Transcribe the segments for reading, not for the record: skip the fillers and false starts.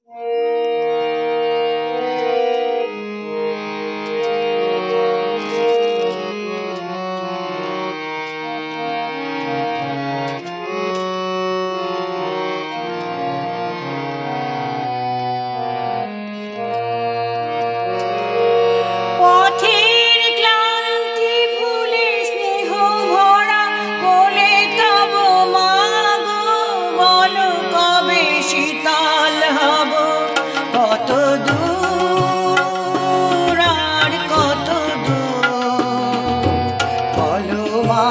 কত দূর আর কত দূর বলো মা,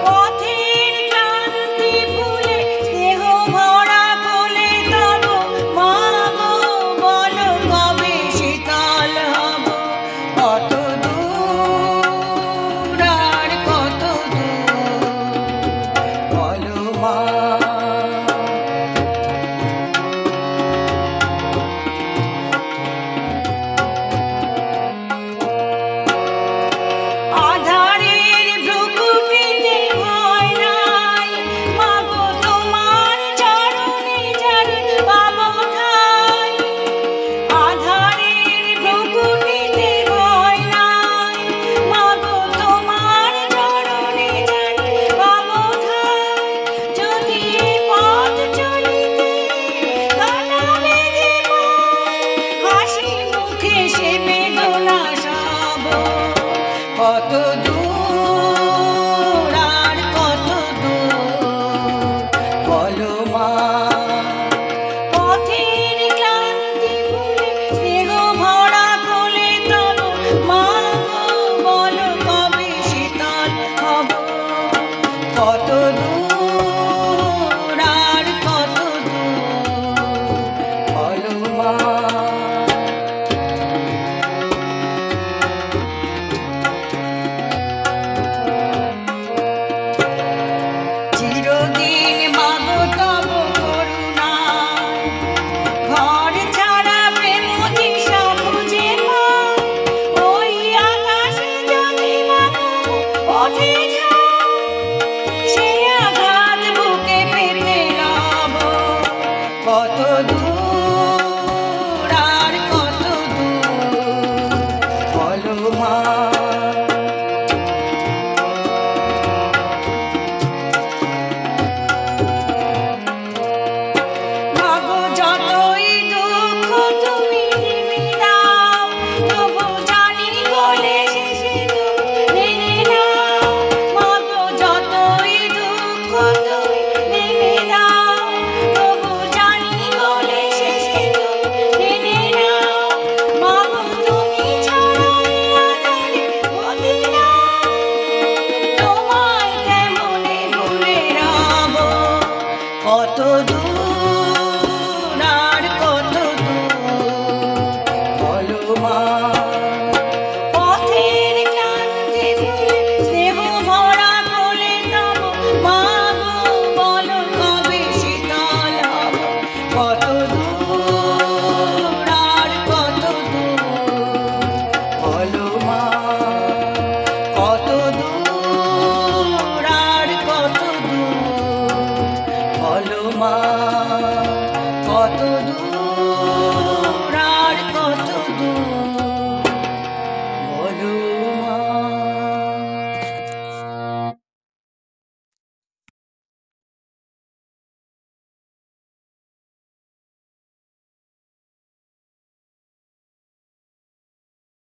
পথের ক্লান্তি ভুলে স্নেহ ভরা কোলে তব মা গো, বলো কবে শীতল হব। কত দূর আর কত দূর বলো মা। কত দূর আর কত দূর বলো মা। মাগো যতই দুঃখ তুমি নেমে দাও, তবু জানি গলে শেষে তুমি মেনে নাও। মাগো যতই দুঃখ তুমি নেমে দাও, তবু জানি গলে শেষে তুমি মেনে নাও। মাগো তুমি ছাড়াই আধারে বলি না, তোমায় কেমনে ভুলে রব। কত দূর আর কত দূর বলো মা, পথের ক্লান্তি ভুলে স্নেহ ভরা কোলে তব মা গো, বলো কবে শীতল হব। কত দূর আর কত দূর বলো মা, কত দূর আর কত দূর বলো মা, কত দূর।